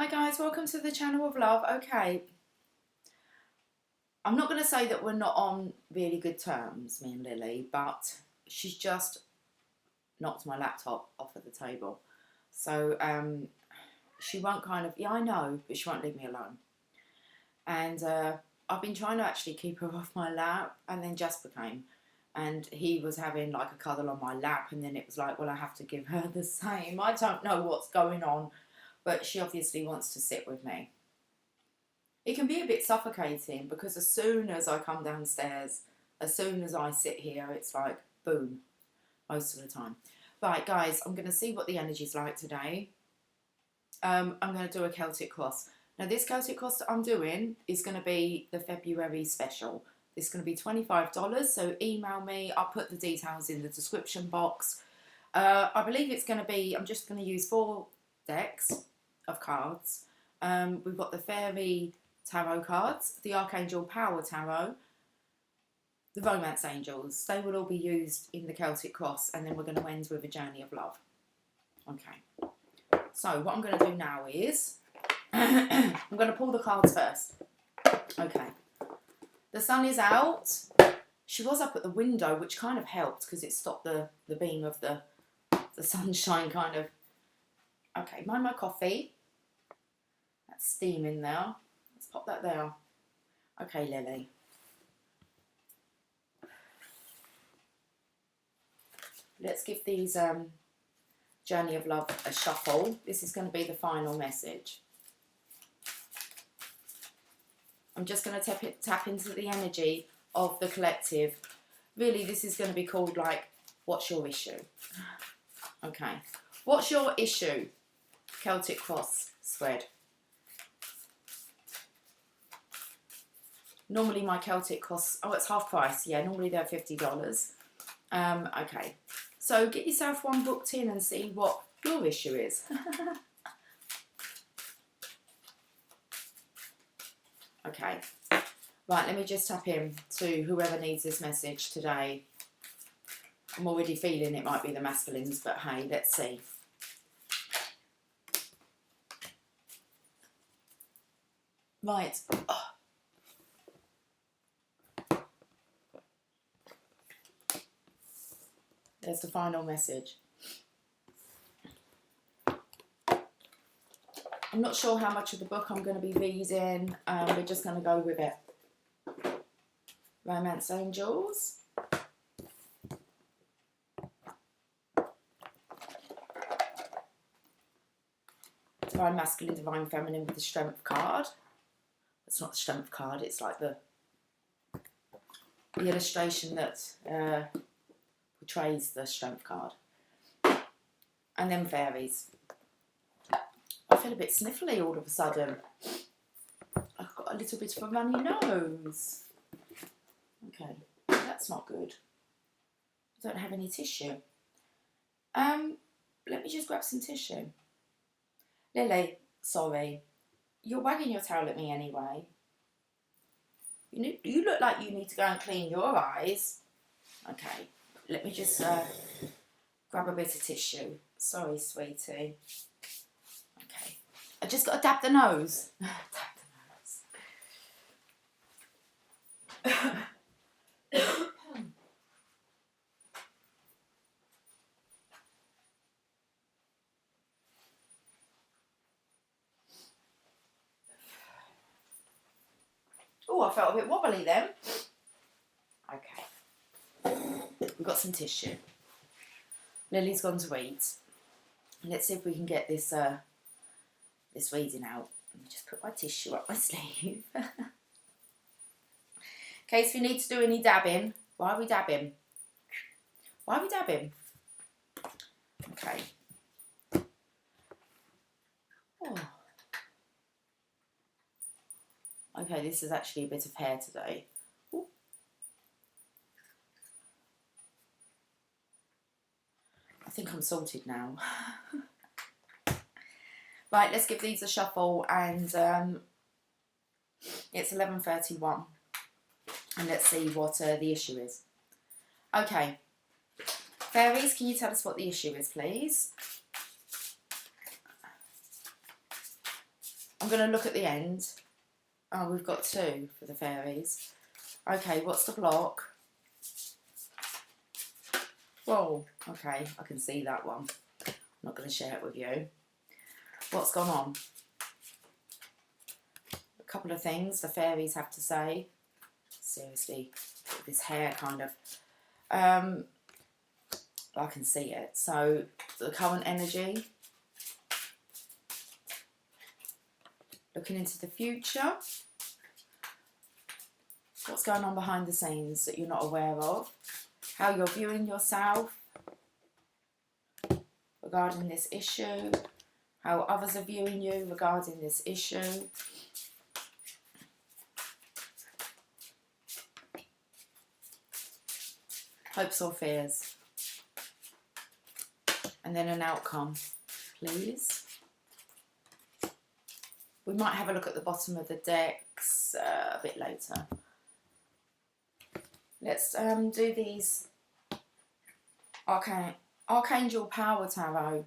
Hi guys, welcome to the channel of love. Okay, I'm not going to say that we're not on really good terms, me and Lily, but she's just knocked my laptop off of the table. So she won't yeah, I know, but she won't leave me alone. And I've been trying to actually keep her off my lap, and then Jasper came and he was having like a cuddle on my lap, and then it was like, well, I have to give her the same. I don't know what's going on, but she obviously wants to sit with me. It can be a bit suffocating because as soon as I come downstairs, as soon as I sit here, it's like boom, most of the time. Right, guys, I'm going to see what the energy's like today. I'm going to do a Celtic Cross. Now, this Celtic Cross that I'm doing is going to be the February special. It's going to be $25, so email me. I'll put the details in the description box. I believe it's going to be, I'm just going to use 4 decks of cards. We've got the Fairy Tarot cards, the Archangel Power Tarot, the Romance Angels. They will all be used in the Celtic Cross, and then we're going to end with a Journey of Love. Okay. So what I'm going to do now is I'm going to pull the cards first. Okay. The sun is out. She was up at the window, which kind of helped because it stopped the beam of the sunshine kind of. Okay, mind my coffee. That's steam in there. Let's pop that there. Okay, Lily. Let's give these Journey of Love a shuffle. This is going to be the final message. I'm just going to tap into the energy of the collective. Really, this is going to be called like, what's your issue? Okay. What's your issue? Celtic Cross Spread. Normally my Celtic Cross, oh, it's half price. Yeah, normally they're $50. Okay. So get yourself one booked in and see what your issue is. Okay. Right, let me just tap in to whoever needs this message today. I'm already feeling it might be the masculines, but hey, let's see. Right. Oh. There's the final message. I'm not sure how much of the book I'm going to be reading. We're just going to go with it. Romance Angels. Divine Masculine, Divine Feminine with the Strength card. It's not the Strength card, it's like the illustration that portrays the Strength card. And then Fairies. I feel a bit sniffly all of a sudden. I've got a little bit of a runny nose. Okay, that's not good. I don't have any tissue. Let me just grab some tissue. Lily, sorry. You're wagging your tail at me anyway. You look like you need to go and clean your eyes. Okay, let me just grab a bit of tissue. Sorry, sweetie. Okay, I just got to dab the nose. Dab the nose. Oh, I felt a bit wobbly then. Okay. We've got some tissue. Lily's gone to eat. Let's see if we can get this this reading out. Let me just put my tissue up my sleeve. In case we need to do any dabbing. Why are we dabbing? Why are we dabbing? Okay. Oh. Okay, this is actually a bit of hair today. Ooh. I think I'm sorted now. Right, let's give these a shuffle, and it's 11:31, and let's see what the issue is. Okay, Fairies, can you tell us what the issue is, please? I'm going to look at the end. Oh, we've got 2 for the fairies. Okay, what's the block? Whoa, okay, I can see that one. I'm not going to share it with you. What's gone on? A couple of things the fairies have to say. Seriously, this hair kind of... I can see it. So, the current energy. Looking into the future. What's going on behind the scenes that you're not aware of. How you're viewing yourself regarding this issue. How others are viewing you regarding this issue. Hopes or fears. And then an outcome, please. We might have a look at the bottom of the decks a bit later. Let's do these Archangel Power Tarot.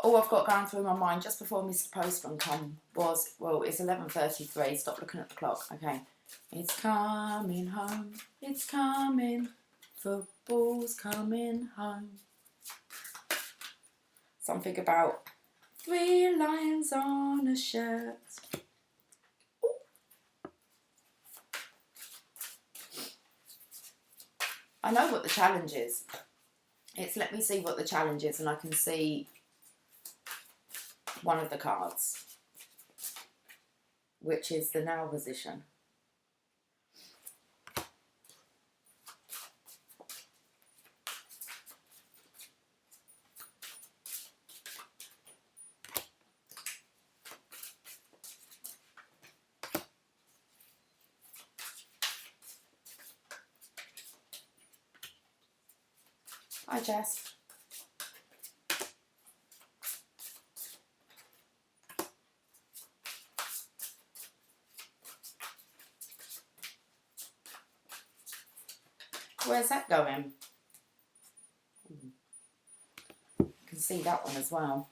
All I've got going through my mind just before Mr. Postman come was, well, it's 11:33. Stop looking at the clock. Okay. It's coming home. It's coming. Football's coming home. Something about 3 lines on a shirt. Ooh. I know what the challenge is. It's let me see what the challenge is, and I can see one of the cards, which is the now position. Hi, Jess. Where's that going? You can see that one as well.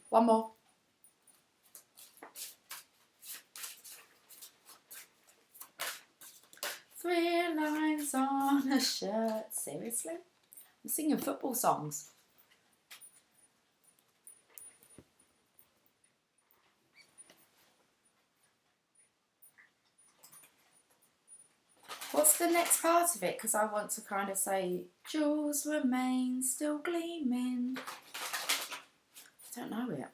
One more. Three lines on a shirt. Seriously? I'm singing football songs. What's the next part of it? Because I want to kind of say, jewels remain still gleaming. I don't know it.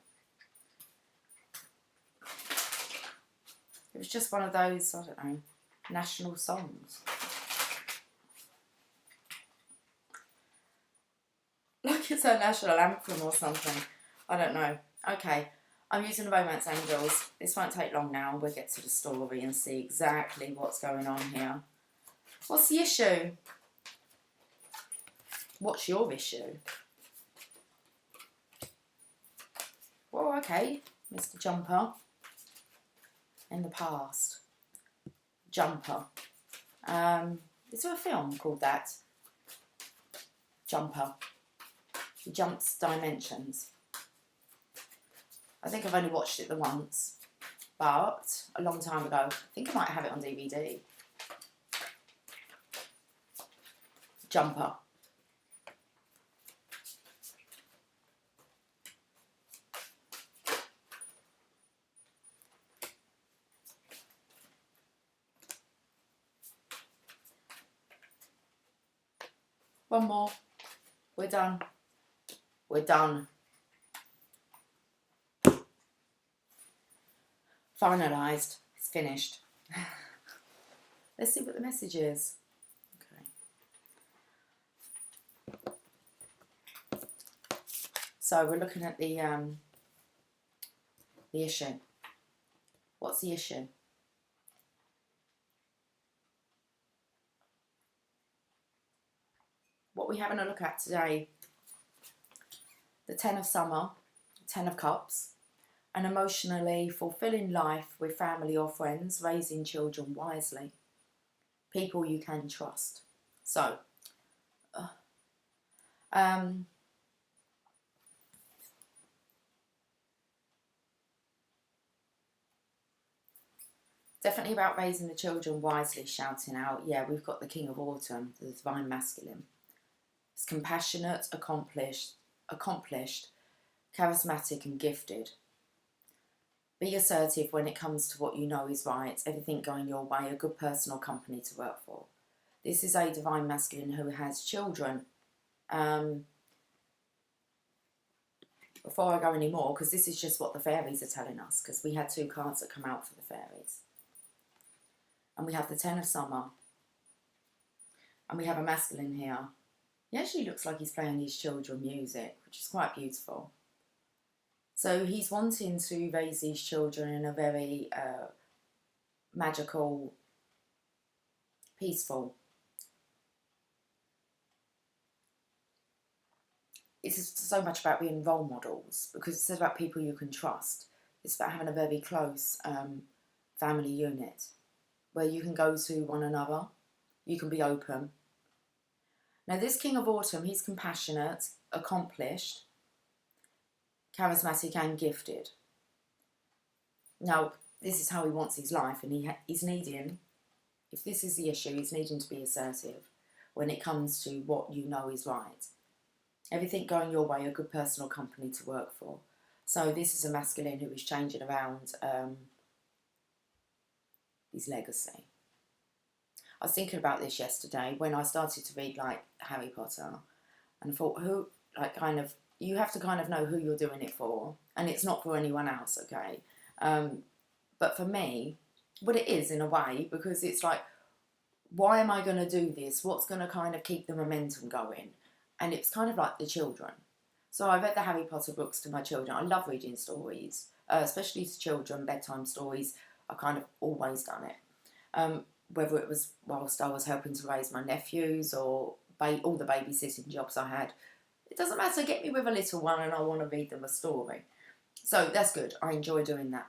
It was just one of those, I don't know, national songs. Like it's a national anthem or something. I don't know. Okay, I'm using the Romance Angels. This won't take long now. We'll get to the story and see exactly what's going on here. What's the issue? What's your issue? Well, okay, Mr. Jumper. In the past. Jumper. Is there a film called that? Jumper. He jumps dimensions. I think I've only watched it the once, but a long time ago. I think I might have it on DVD. Jumper. One more. We're done. We're done. Finalised. It's finished. Let's see what the message is. So we're looking at the issue. What's the issue? we're having a look at today, the 10 of Summer, 10 of Cups, an emotionally fulfilling life with family or friends, raising children wisely, people you can trust. So, definitely about raising the children wisely, shouting out. Yeah, we've got the King of Autumn, the Divine Masculine. It's compassionate, accomplished, charismatic and gifted. Be assertive when it comes to what you know is right, everything going your way, a good personal company to work for. This is a Divine Masculine who has children. Before I go any more, because this is just what the fairies are telling us, because we had 2 cards that come out for the fairies. And we have the 10 of Summer. And we have a masculine here. He actually looks like he's playing his children music, which is quite beautiful. So he's wanting to raise these children in a very magical, peaceful. It's so much about being role models, because it's about people you can trust. It's about having a very close family unit where you can go to one another, you can be open. Now this King of Autumn, he's compassionate, accomplished, charismatic and gifted. Now this is how he wants his life, and he's needing, if this is the issue, he's needing to be assertive when it comes to what you know is right. Everything going your way, a good personal company to work for. So this is a masculine who is changing around his legacy. I was thinking about this yesterday when I started to read like Harry Potter, and I thought, you have to kind of know who you're doing it for, and it's not for anyone else, okay? But for me, well, it is in a way, because it's like, why am I going to do this? What's going to kind of keep the momentum going? And it's kind of like the children. So I read the Harry Potter books to my children. I love reading stories, especially to children, bedtime stories. I've kind of always done it. Whether it was whilst I was helping to raise my nephews or all the babysitting jobs I had. It doesn't matter, get me with a little one and I want to read them a story. So that's good, I enjoy doing that.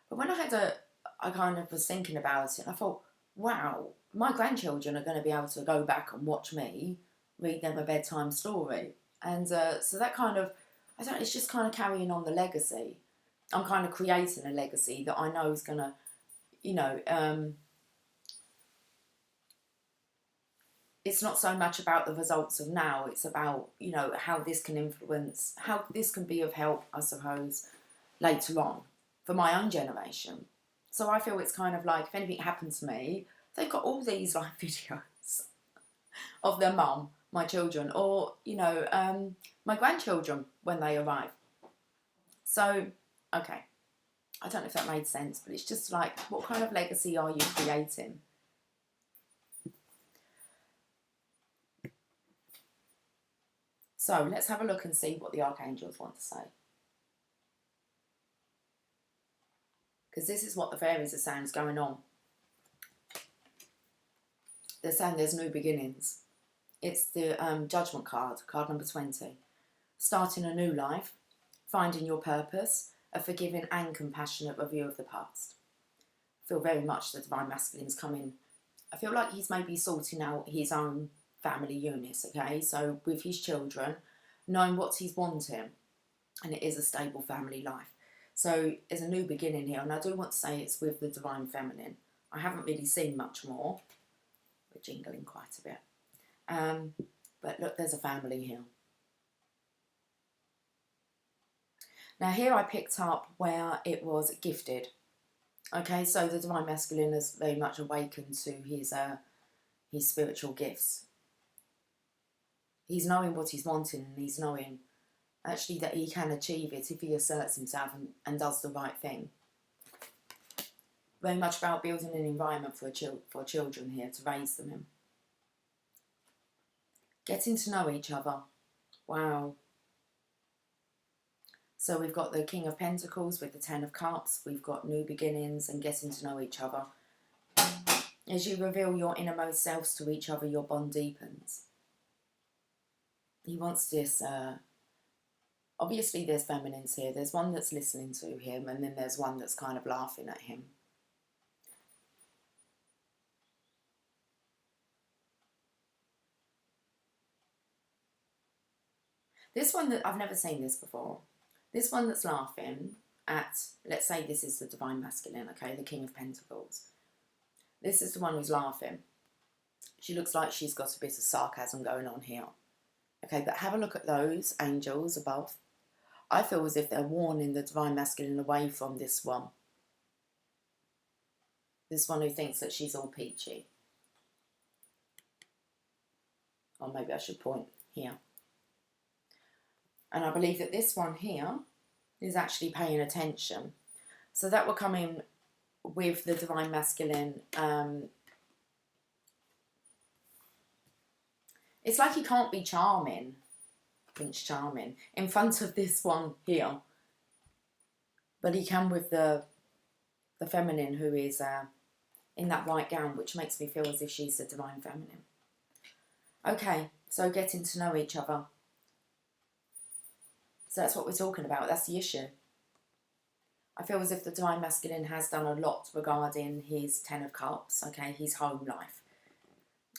But when I kind of was thinking about it, and I thought, wow, my grandchildren are going to be able to go back and watch me read them a bedtime story. And so that kind of, it's just kind of carrying on the legacy. I'm kind of creating a legacy that I know is going to, it's not so much about the results of now, it's about, how this can influence, how this can be of help, I suppose, later on for my own generation. So I feel it's kind of like, if anything happened to me, they've got all these like videos of their mum, my children, or, my grandchildren when they arrive. So, okay. I don't know if that made sense, but it's just like, what kind of legacy are you creating? So, let's have a look and see what the archangels want to say. Because this is what the fairies are saying is going on. They're saying there's new beginnings. It's the Judgment card number 20. Starting a new life, finding your purpose, a forgiving and compassionate review of the past. I feel very much the Divine Masculine's coming. I feel like he's maybe sorting out his own family units, okay? So with his children, knowing what he's wanting, and it is a stable family life. So there's a new beginning here, and I do want to say it's with the Divine Feminine. I haven't really seen much more. We're jingling quite a bit. But look, there's a family here. Now here I picked up where it was gifted. Okay, so the Divine Masculine has very much awakened to his spiritual gifts. He's knowing what he's wanting, and he's knowing actually that he can achieve it if he asserts himself and does the right thing. Very much about building an environment for children here to raise them in. Getting to know each other. Wow. So we've got the King of Pentacles with the 10 of Cups. We've got new beginnings and getting to know each other. As you reveal your innermost selves to each other, your bond deepens. he wants this, obviously there's feminines here. There's one that's listening to him, and then there's one that's kind of laughing at him. This one that I've never seen this before. This one that's laughing at, let's say this is the Divine Masculine, okay, the King of Pentacles. This is the one who's laughing. She looks like she's got a bit of sarcasm going on here. Okay, but have a look at those angels above. I feel as if they're warning the Divine Masculine away from this one. This one who thinks that she's all peachy. Or maybe I should point here. And I believe that this one here is actually paying attention. So that will come in with the Divine Masculine. It's like he can't be charming, Prince Charming, in front of this one here. But he can with the feminine who is in that white gown, which makes me feel as if she's the Divine Feminine. Okay, so getting to know each other. So that's what we're talking about. That's the issue. I feel as if the Divine Masculine has done a lot regarding his Ten of Cups, okay, his home life.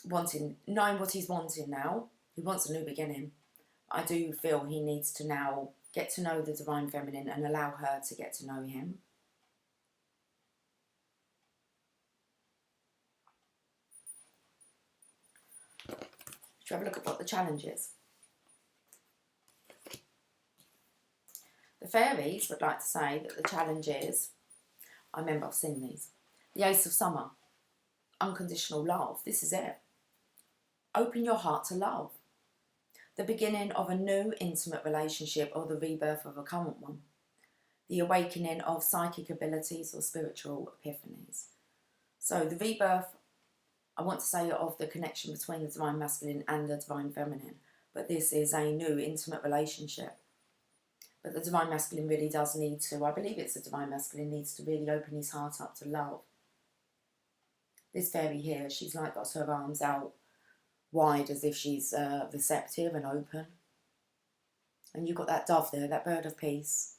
Knowing what he's wanting now. He wants a new beginning. I do feel he needs to now get to know the Divine Feminine and allow her to get to know him. Should we have a look at what the challenge is? The fairies would like to say that the challenge is, I remember I've seen these, the Ace of Summer, unconditional love. This is it. Open your heart to love. The beginning of a new intimate relationship or the rebirth of a current one. The awakening of psychic abilities or spiritual epiphanies. So the rebirth, I want to say, of the connection between the Divine Masculine and the Divine Feminine. But this is a new intimate relationship. But the Divine Masculine really does need to, I believe it's the Divine Masculine, needs to really open his heart up to love. This fairy here, she's like got her arms out wide as if she's receptive and open. And you've got that dove there, that bird of peace.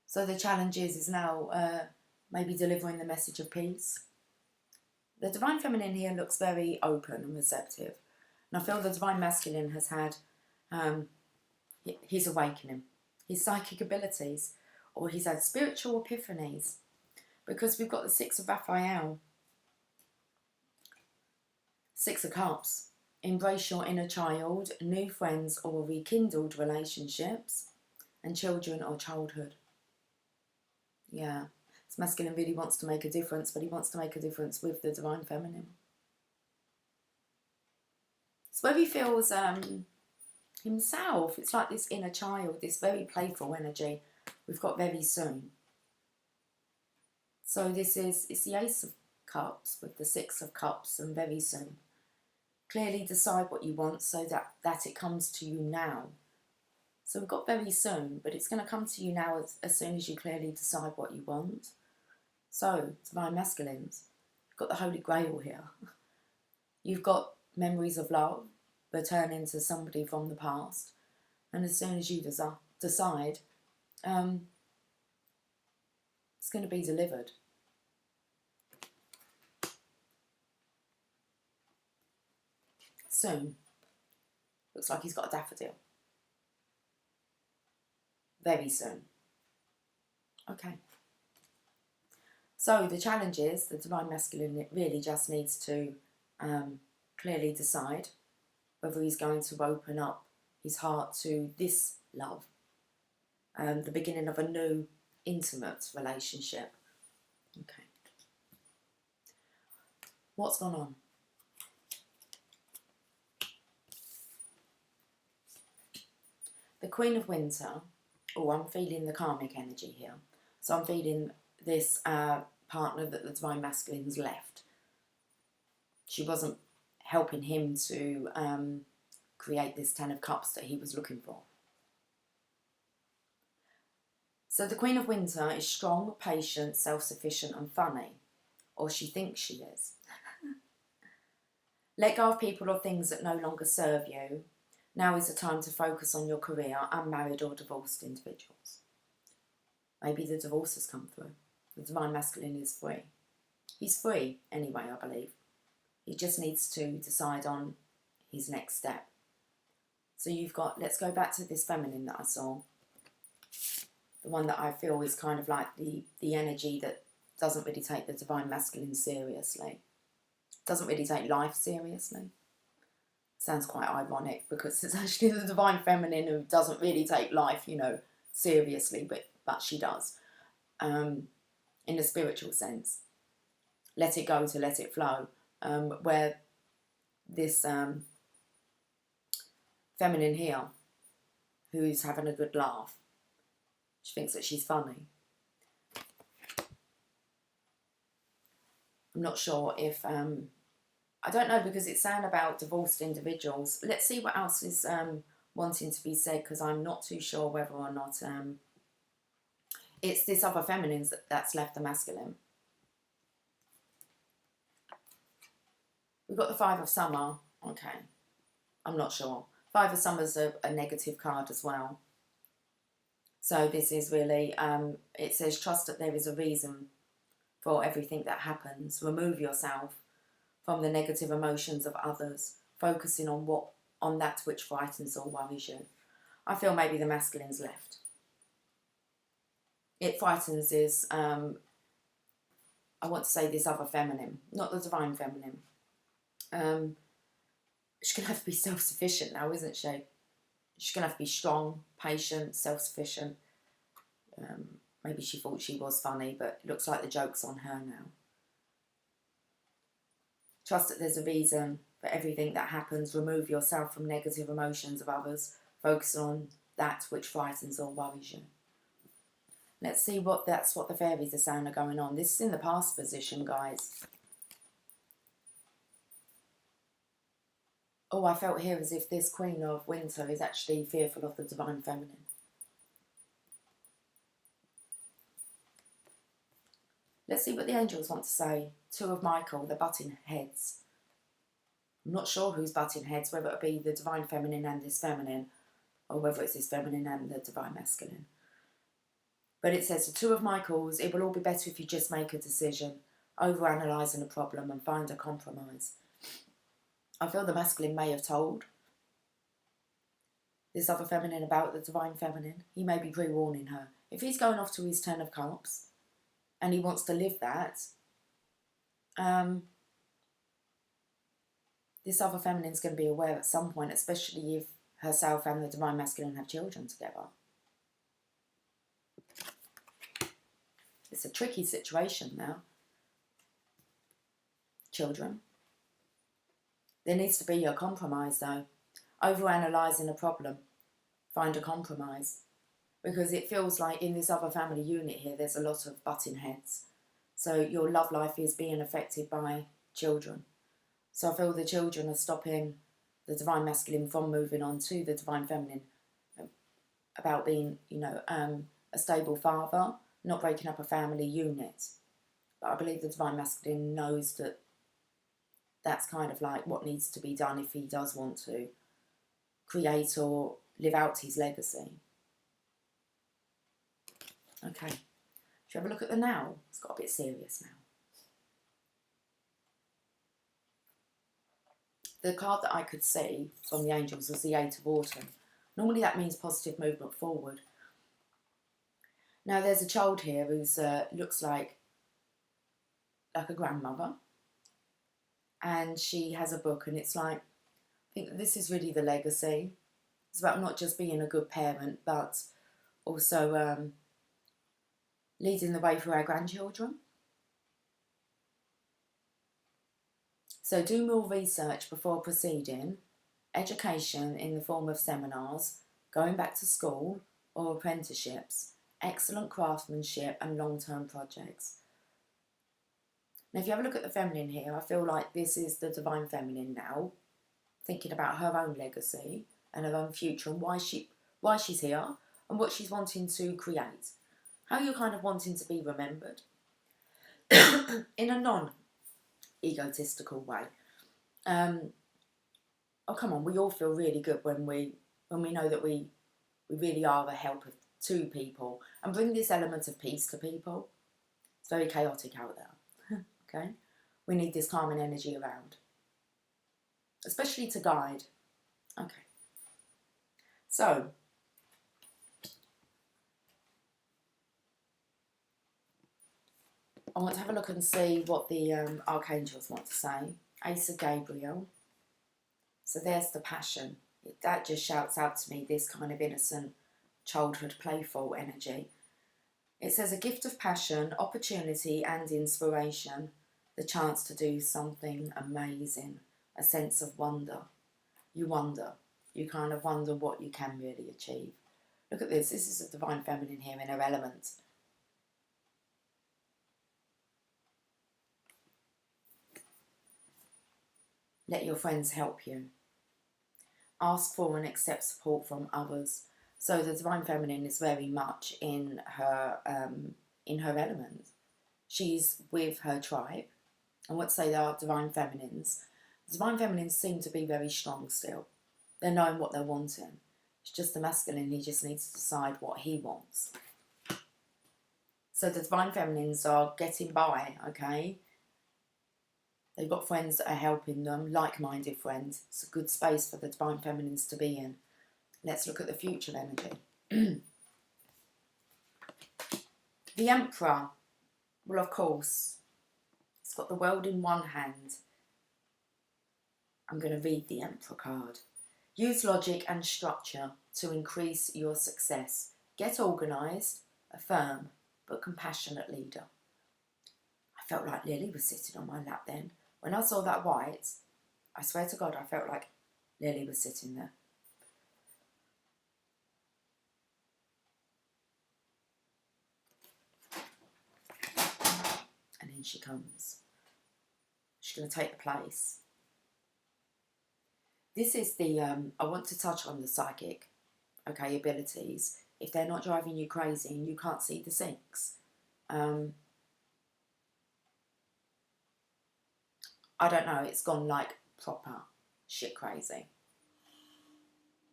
So the challenge is now maybe delivering the message of peace. The Divine Feminine here looks very open and receptive. And I feel the Divine Masculine has had his awakening, his psychic abilities, or he's had spiritual epiphanies. Because we've got the Six of Raphael, Six of Cups. Embrace your inner child, new friends or rekindled relationships, and children or childhood. Yeah, this masculine really wants to make a difference, but he wants to make a difference with the Divine Feminine. It's where he feels himself. It's like this inner child, this very playful energy we've got very soon. So it's the Ace of Cups with the Six of Cups and very soon. Clearly decide what you want so that it comes to you now. So we've got very soon, but it's going to come to you now as soon as you clearly decide what you want. So, Divine Masculines, you've got the Holy Grail here. You've got memories of love, returning to somebody from the past. And as soon as you decide, it's going to be delivered. Soon. Looks like he's got a daffodil. Very soon. Okay. So the challenge is the Divine Masculine really just needs to clearly decide whether he's going to open up his heart to this love. The beginning of a new intimate relationship. Okay. What's gone on? The Queen of Winter. Oh, I'm feeling the karmic energy here. So I'm feeling this partner that the Divine Masculine's left. She wasn't helping him to create this Ten of Cups that he was looking for. So the Queen of Winter is strong, patient, self-sufficient and funny. Or she thinks she is. Let go of people or things that no longer serve you. Now is the time to focus on your career, unmarried or divorced individuals. Maybe the divorce has come through. The divine masculine is free. He's free anyway, I believe. He just needs to decide on his next step. So you've got, let's go back to this feminine that I saw. The one that I feel is kind of like the energy that doesn't really take the divine masculine seriously. Doesn't really take life seriously. Sounds quite ironic because it's actually the divine feminine who doesn't really take life, you know, seriously, but she does. In a spiritual sense. Let it go to let it flow. Where this feminine here, who's having a good laugh, she thinks that she's funny. I'm not sure if, I don't know, because it's saying about divorced individuals. Let's see what else is wanting to be said, because I'm not too sure whether or not it's this other feminine that's left the masculine. We've got the Five of Summer. Okay, I'm not sure. Five of Summer's a negative card as well. So this is really, it says, trust that there is a reason for everything that happens. Remove yourself from the negative emotions of others, focusing on that which frightens or worries you. I feel maybe the masculine's left. It frightens is, I want to say this other feminine, not the divine feminine. She's going to have to be self-sufficient now, isn't she? She's going to have to be strong, patient, self-sufficient. Maybe she thought she was funny, but it looks like the joke's on her now. Trust that there's a reason for everything that happens. Remove yourself from negative emotions of others. Focus on that which frightens or worries you. Let's see what the fairies are saying are going on. This is in the past position, guys. Oh, I felt here as if this Queen of Winter is actually fearful of the divine feminine. Let's see what the angels want to say. Two of Michael, the butting heads. I'm not sure who's butting heads, whether it be the divine feminine and this feminine, or whether it's this feminine and the divine masculine. But it says, the Two of Michaels, it will all be better if you just make a decision, overanalyzing a problem and find a compromise. I feel the masculine may have told this other feminine about the divine feminine. He may be pre-warning her. If he's going off to his Ten of Cups and he wants to live that, this other feminine's going to be aware at some point, especially if herself and the divine masculine have children together. It's a tricky situation now. Children. There needs to be a compromise though. Overanalyzing a problem. Find a compromise. Because it feels like in this other family unit here, there's a lot of butting heads. So your love life is being affected by children. So I feel the children are stopping the divine masculine from moving on to the divine feminine. About being, you know, a stable father, not breaking up a family unit. But I believe the divine masculine knows that that's kind of like what needs to be done if he does want to create or live out his legacy. Okay, should we have a look at the now? It's got a bit serious now. The card that I could see from the angels was the Eight of Autumn. Normally that means positive movement forward. Now there's a child here who's looks like a grandmother. And she has a book, and it's like, I think that this is really the legacy. It's about not just being a good parent, but also leading the way for our grandchildren. So do more research before proceeding. Education in the form of seminars, going back to school or apprenticeships, excellent craftsmanship and long-term projects. Now, if you have a look at the feminine here, I feel like this is the divine feminine now, thinking about her own legacy and her own future and why she's here and what she's wanting to create. How you're kind of wanting to be remembered in a non-egotistical way. I oh come on, we all feel really good when we know that we really are a help to people and bring this element of peace to people. It's very chaotic out there. Okay, we need this calming energy around, especially to guide. Okay, so I want to have a look and see what the archangels want to say. Ace of Gabriel. So there's the passion. That just shouts out to me this kind of innocent, childhood, playful energy. It says a gift of passion, opportunity and inspiration, the chance to do something amazing, a sense of wonder. You wonder. You kind of wonder what you can really achieve. Look at this. This is a divine feminine here in her element. Let your friends help you. Ask for and accept support from others. So the divine feminine is very much in her element. She's with her tribe. I want to say they are divine feminines. The divine feminines seem to be very strong still. They're knowing what they're wanting. It's just the masculine, he just needs to decide what he wants. So the divine feminines are getting by, okay? They've got friends that are helping them, like-minded friends. It's a good space for the divine feminines to be in. Let's look at the future energy. The Emperor. Well, of course, it's got the world in one hand. I'm going to read the Emperor card. Use logic and structure to increase your success. Get organised, a firm but compassionate leader. I felt like Lily was sitting on my lap then. When I saw that white, I swear to God, I felt like Lily was sitting there. And in she comes. She's going to take the place. This is the, I want to touch on the psychic, okay, abilities. If they're not driving you crazy and you can't see the sinks. I don't know, it's gone like proper shit crazy.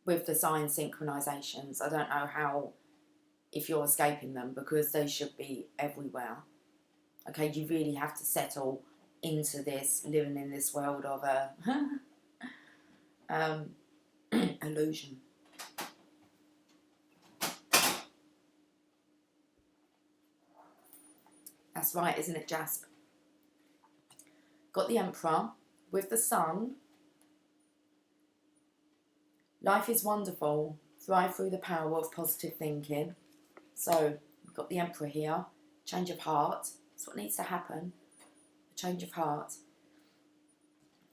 With the sign synchronizations, I don't know how, if you're escaping them, because they should be everywhere. Okay, you really have to settle into this, living in this world of illusion. That's right, isn't it, Jasp? Got the Emperor with the Sun. Life is wonderful. Thrive through the power of positive thinking. So, we've got the Emperor here. Change of heart. That's what needs to happen. A change of heart.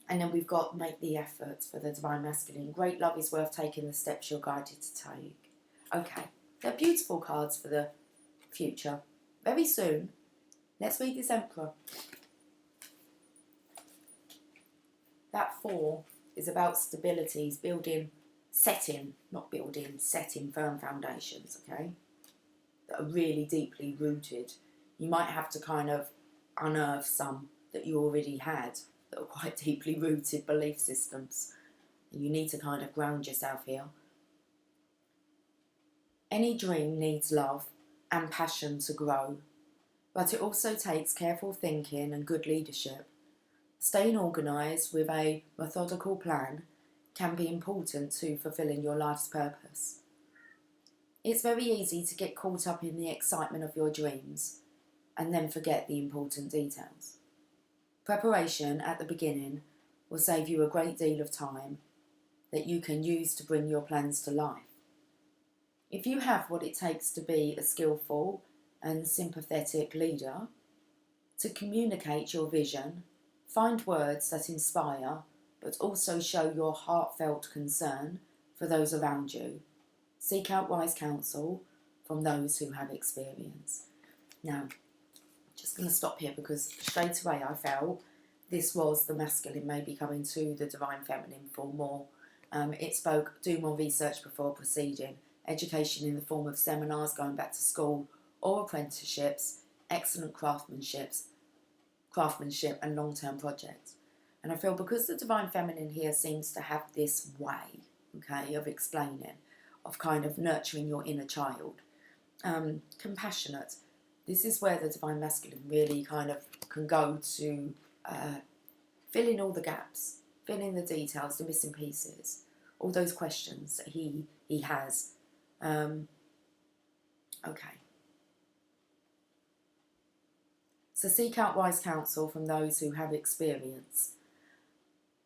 And then we've got make the effort for the divine masculine. Great love is worth taking the steps you're guided to take. Okay, they're beautiful cards for the future. Very soon, let's read this Emperor. That 4 is about stabilities, setting firm foundations, okay? That are really deeply rooted. You might have to kind of unearth some that you already had that are quite deeply rooted belief systems. And you need to kind of ground yourself here. Any dream needs love and passion to grow, but it also takes careful thinking and good leadership. Staying organised with a methodical plan can be important to fulfilling your life's purpose. It's very easy to get caught up in the excitement of your dreams and then forget the important details. Preparation at the beginning will save you a great deal of time that you can use to bring your plans to life. If you have what it takes to be a skillful and sympathetic leader, to communicate your vision, find words that inspire but also show your heartfelt concern for those around you. Seek out wise counsel from those who have experience. Now, just going to stop here because straight away I felt this was the masculine maybe coming to the divine feminine for more. It spoke, do more research before proceeding, education in the form of seminars, going back to school or apprenticeships, excellent craftsmanship and long-term projects. And I feel because the Divine Feminine here seems to have this way, okay, of explaining, of kind of nurturing your inner child, compassionate. This is where the Divine Masculine really kind of can go to fill in all the gaps, fill in the details, the missing pieces, all those questions that he has. Okay. So seek out wise counsel from those who have experience.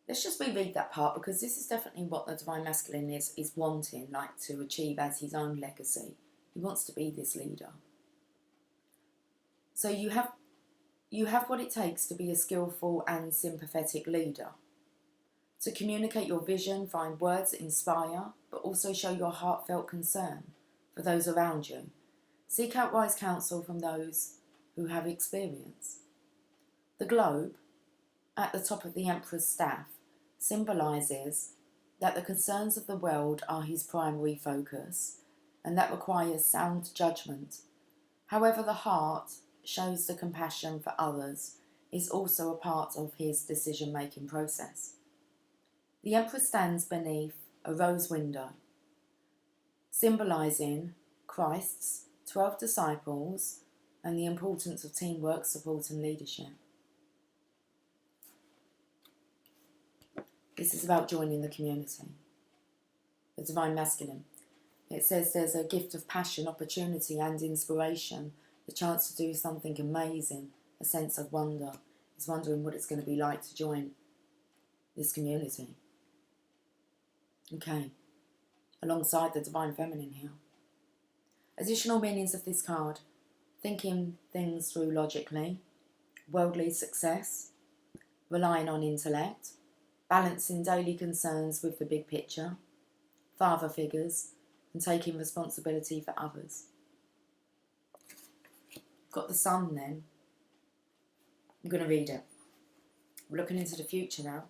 Let's just reread that part, because this is definitely what the Divine Masculine is wanting, like to achieve as his own legacy. He wants to be this leader. So you have what it takes to be a skillful and sympathetic leader. To communicate your vision, find words that inspire, but also show your heartfelt concern for those around you. Seek out wise counsel from those who have experience. The globe, at the top of the Emperor's staff, symbolises that the concerns of the world are his primary focus, and that requires sound judgment. However, the heart shows the compassion for others is also a part of his decision-making process. The Emperor stands beneath a rose window, symbolising Christ's 12 disciples and the importance of teamwork, support and leadership. This is about joining the community. The Divine Masculine. It says there's a gift of passion, opportunity and inspiration, the chance to do something amazing, a sense of wonder. He's wondering what it's going to be like to join this community. Okay, alongside the Divine Feminine here. Additional meanings of this card: thinking things through logically, worldly success, relying on intellect, balancing daily concerns with the big picture, father figures, and taking responsibility for others. Got the Sun then. I'm going to read it. We're looking into the future now.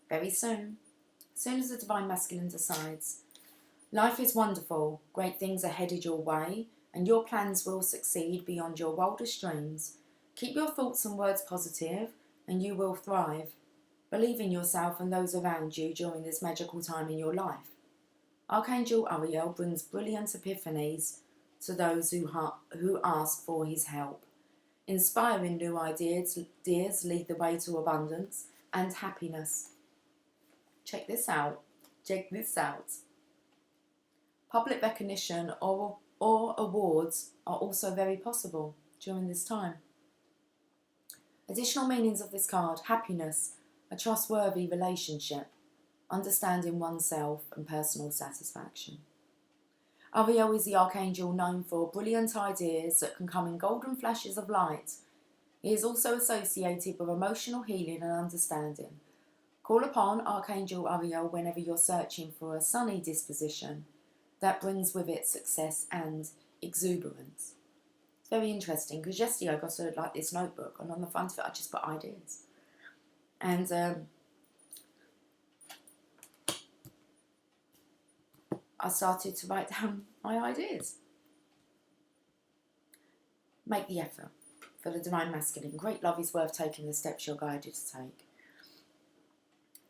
Very soon. As soon as the Divine Masculine decides, life is wonderful, great things are headed your way, and your plans will succeed beyond your wildest dreams. Keep your thoughts and words positive, and you will thrive. Believe in yourself and those around you during this magical time in your life. Archangel Uriel brings brilliant epiphanies to those who ask for his help. Inspiring new ideas lead the way to abundance and happiness. Check this out. Check this out. Public recognition or awards are also very possible during this time. Additional meanings of this card: happiness, a trustworthy relationship, understanding oneself and personal satisfaction. Uriel is the archangel known for brilliant ideas that can come in golden flashes of light. He is also associated with emotional healing and understanding. Call upon Archangel Uriel whenever you're searching for a sunny disposition that brings with it success and exuberance. It's very interesting, because yesterday I got this notebook, and on the front of it I just put ideas. And I started to write down my ideas. Make the effort for the Divine Masculine. Great love is worth taking the steps you're guided to take.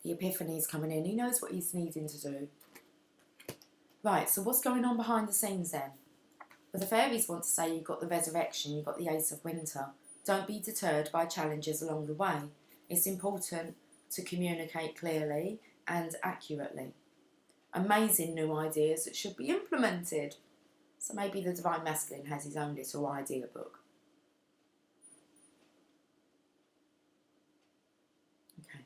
The epiphany is coming in. He knows what he's needing to do. Right, so what's going on behind the scenes then? Well, the fairies want to say you've got the resurrection, you've got the Ace of Winter. Don't be deterred by challenges along the way. It's important to communicate clearly and accurately. Amazing new ideas that should be implemented. So maybe the Divine Masculine has his own little idea book. Okay.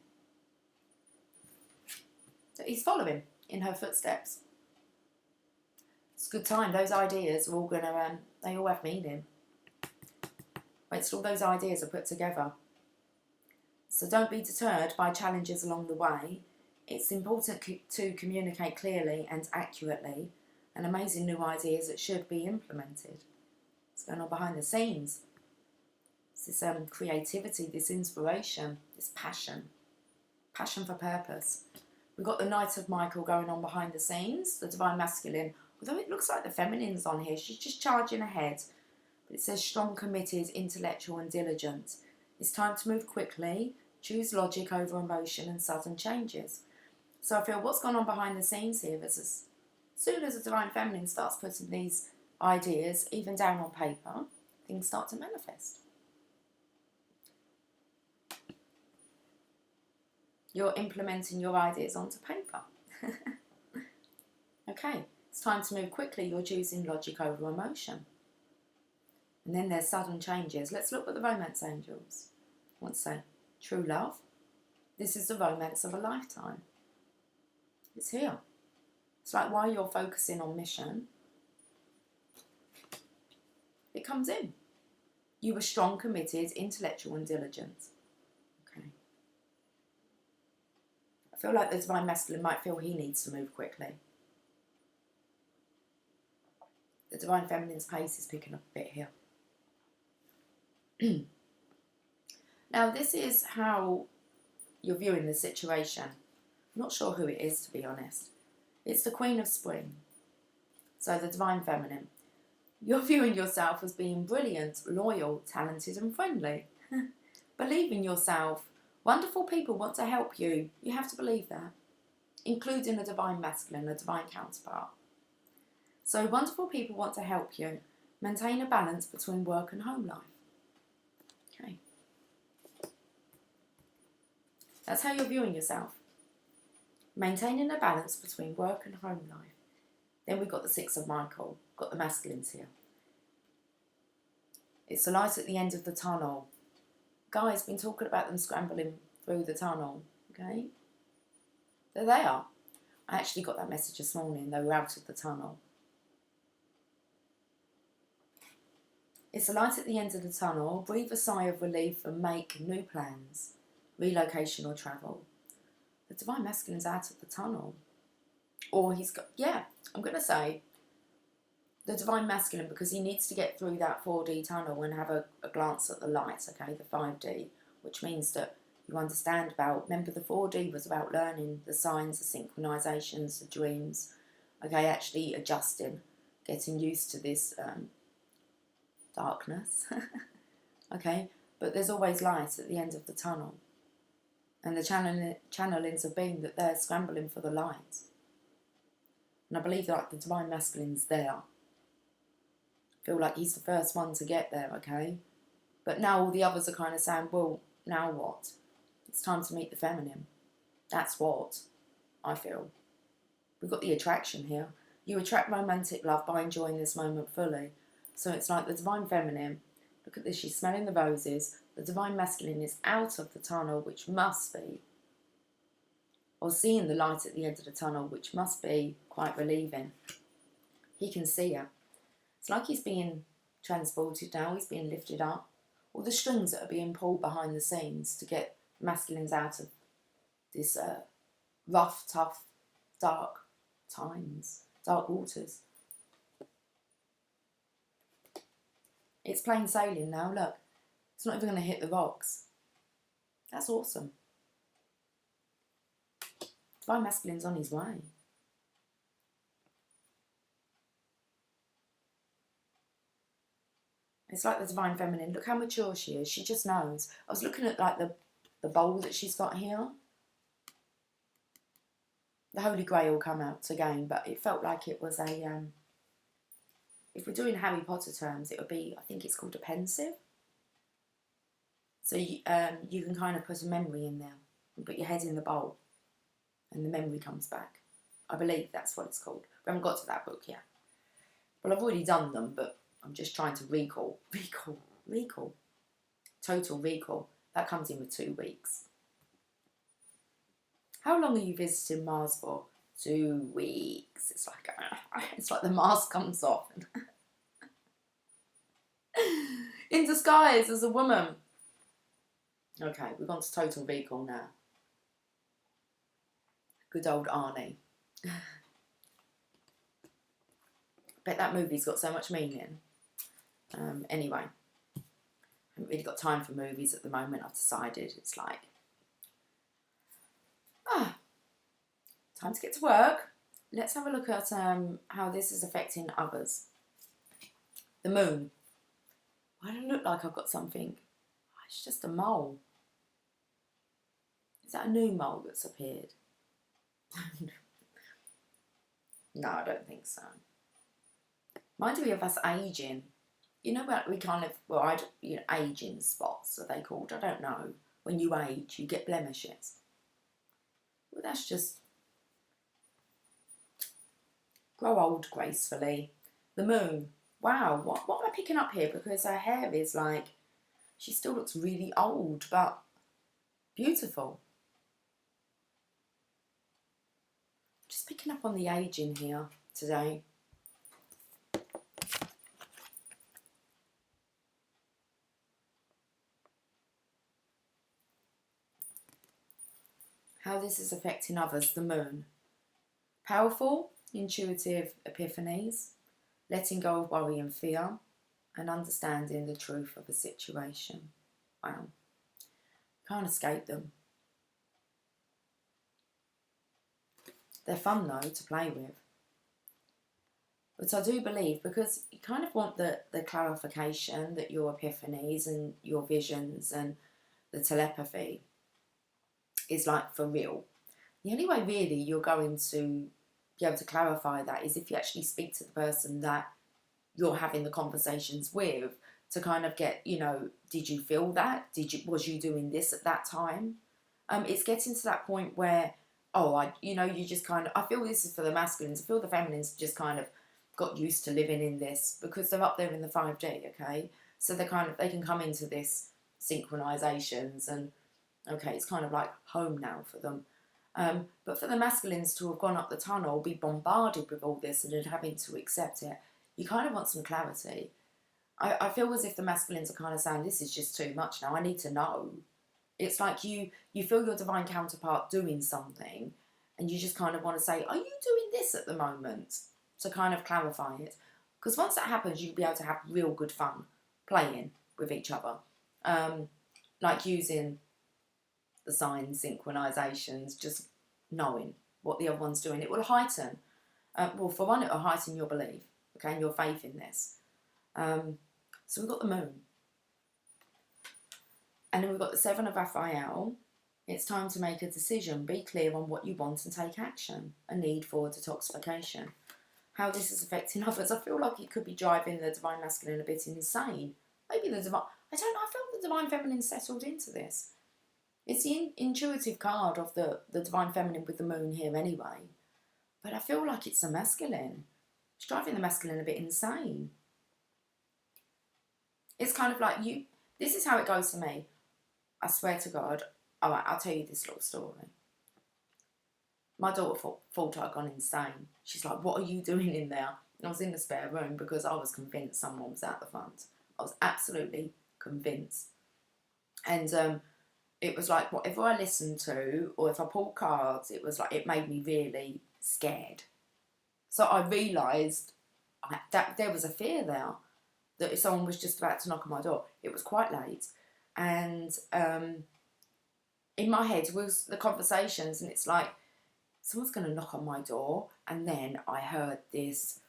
So he's following in her footsteps. It's a good time. Those ideas are all going to, they all have meaning. Wait till all those ideas are put together. So don't be deterred by challenges along the way. It's important to communicate clearly and accurately, and amazing new ideas that should be implemented. What's going on behind the scenes? It's this creativity, this inspiration, this passion for purpose. We've got the Knight of Michael going on behind the scenes, the Divine Masculine. Although it looks like the feminine's on here, she's just charging ahead. But it says strong, committed, intellectual and diligent. It's time to move quickly, Choose logic over emotion and sudden changes. So I feel what's gone on behind the scenes here is as soon as the Divine Feminine starts putting these ideas even down on paper, things start to manifest. You're implementing your ideas onto paper. Okay, it's time to move quickly. You're choosing logic over emotion. And then there's sudden changes. Let's look at the romance angels. I want to say, true love. This is the romance of a lifetime. It's here. It's like while you're focusing on mission, it comes in. You were strong, committed, intellectual and diligent. Okay. I feel like the Divine Masculine might feel he needs to move quickly. The Divine Feminine's pace is picking up a bit here. Now, this is how you're viewing the situation. I'm not sure who it is, to be honest. It's the Queen of Spring. So the Divine Feminine. You're viewing yourself as being brilliant, loyal, talented and friendly. Believe in yourself. Wonderful people want to help you. You have to believe that. Including a Divine Masculine, a Divine counterpart. So wonderful people want to help you. Maintain a balance between work and home life. Okay. That's how you're viewing yourself. Maintaining a balance between work and home life. Then we've got the Six of Michael. Got the masculines here. It's the light at the end of the tunnel. Guys, been talking about them scrambling through the tunnel. Okay? There they are. I actually got that message this morning. They were out of the tunnel. It's the light at the end of the tunnel. Breathe a sigh of relief and make new plans. Relocation or travel. The Divine Masculine's out of the tunnel. Or he's got, yeah, I'm going to say the Divine Masculine, because he needs to get through that 4D tunnel and have a glance at the light, okay, the 5D, which means that you understand about, remember the 4D was about learning the signs, the synchronizations, the dreams, okay, actually adjusting, getting used to this darkness, okay, but there's always light at the end of the tunnel. And the channelings have been that they're scrambling for the light. And I believe that the Divine Masculine's there. I feel like he's the first one to get there, okay? But now all the others are kind of saying, well, now what? It's time to meet the feminine. That's what I feel. We've got the attraction here. You attract romantic love by enjoying this moment fully. So it's like the Divine Feminine. Look at this, she's smelling the roses. The Divine Masculine is out of the tunnel, which must be, or seeing the light at the end of the tunnel, which must be quite relieving. He can see her. It's like he's being transported now, he's being lifted up. All the strings that are being pulled behind the scenes to get masculines out of this rough, tough, dark times, dark waters. It's plain sailing now, look. It's not even going to hit the rocks. That's awesome. Divine Masculine's on his way. It's like the Divine Feminine. Look how mature she is. She just knows. I was looking at like the bowl that she's got here. The Holy Grail will come out again, but it felt like it was a... if we're doing Harry Potter terms, it would be, I think it's called a pensive. So you can kind of put a memory in there and put your head in the bowl and the memory comes back. I believe that's what it's called. We haven't got to that book yet. Well, I've already done them, but I'm just trying to recall. Total recall. That comes in with 2 weeks. How long are you visiting Mars for? 2 weeks. It's like the mask comes off. In disguise as a woman. Okay, we've gone to total recall now. Good old Arnie. Bet that movie's got so much meaning. Anyway, I haven't really got time for movies at the moment. I've decided it's like, time to get to work. Let's have a look at how this is affecting others. The moon. Why do I look like I've got something? It's just a mole. that a new mole that's appeared? No, I don't think so. Reminds me of us aging. You know what we kind of, well, aging spots are they called? I don't know. When you age, you get blemishes. Well, that's just grow old gracefully. The moon. Wow, what am I picking up here? Because her hair is like, she still looks really old, but beautiful. Just picking up on the aging here today. How this is affecting others, the moon. Powerful, intuitive epiphanies, letting go of worry and fear, and understanding the truth of a situation. Wow. Can't escape them. They're fun though to play with. But I do believe, because you kind of want the clarification that your epiphanies and your visions and the telepathy is like for real. The only way really you're going to be able to clarify that is if you actually speak to the person that you're having the conversations with, to kind of get, you know, did you feel that? Was you doing this at that time? It's getting to that point where, you just kind of, I feel this is for the masculines, I feel the feminines just kind of got used to living in this because they're up there in the 5D, okay? So they can come into this synchronizations and, okay, it's kind of like home now for them. But for the masculines to have gone up the tunnel, be bombarded with all this and then having to accept it, you kind of want some clarity. I feel as if the masculines are kind of saying, this is just too much now, I need to know. It's like you feel your divine counterpart doing something and you just kind of want to say, are you doing this at the moment? To kind of clarify it. Because once that happens, you'll be able to have real good fun playing with each other. Like using the signs, synchronizations, just knowing what the other one's doing. It will heighten, for one, it will heighten your belief, okay, and your faith in this. So we've got the moon. And then we've got the 7 of Raphael. It's time to make a decision. Be clear on what you want and take action. A need for detoxification. How this is affecting others. I feel like it could be driving the divine masculine a bit insane. Maybe the divine, I don't know, I feel the divine feminine settled into this. It's the intuitive card of the divine feminine with the moon here anyway. But I feel like it's the masculine. It's driving the masculine a bit insane. It's kind of like this is how it goes for me. I swear to God. Alright, I'll tell you this little story. My daughter thought I'd gone insane. She's like, what are you doing in there? And I was in the spare room because I was convinced someone was out the front. I was absolutely convinced. And it was like whatever I listened to, or if I pulled cards, it was like it made me really scared. So I realised that there was a fear there, that if someone was just about to knock on my door, it was quite late. And in my head was the conversations, and it's like, someone's going to knock on my door, and then I heard this,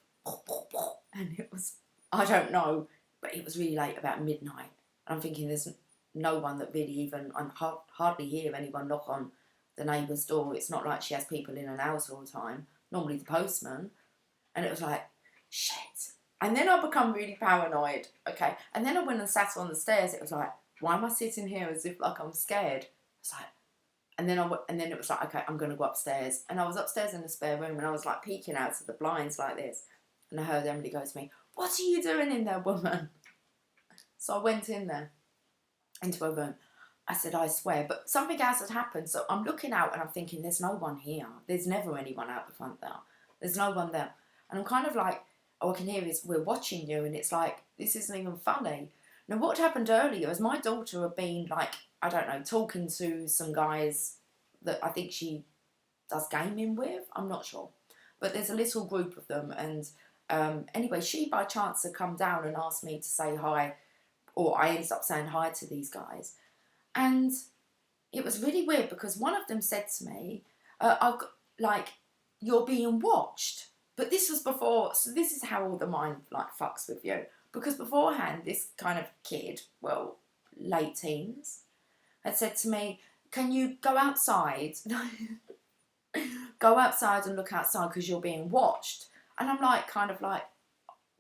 and it was, I don't know, but it was really late, about midnight. And I'm thinking there's no one that really even, I hardly hear anyone knock on the neighbour's door. It's not like she has people in and out all the time, normally the postman. And it was like, shit. And then I become really paranoid, okay? And then I went and sat on the stairs. It was like, why am I sitting here as if like I'm scared? It's like, and then it was like, okay, I'm going to go upstairs. And I was upstairs in the spare room, and I was like peeking out to the blinds like this. And I heard Emily go to me, what are you doing in there, woman? So I went in there, into her room. I said, I swear. But something else had happened. So I'm looking out and I'm thinking, there's no one here. There's never anyone out the front there. There's no one there. And I'm kind of like, all I can hear is, we're watching you. And it's like, this isn't even funny. Now, what happened earlier is my daughter had been like, I don't know, talking to some guys that I think she does gaming with. I'm not sure. But there's a little group of them. And anyway, she by chance had come down and asked me to say hi. Or I ended up saying hi to these guys. And it was really weird because one of them said to me, you're being watched. But this was before, so this is how all the mind like fucks with you. Because beforehand, this kind of kid, well, late teens, had said to me, can you go outside? Go outside and look outside because you're being watched. And I'm like, kind of like,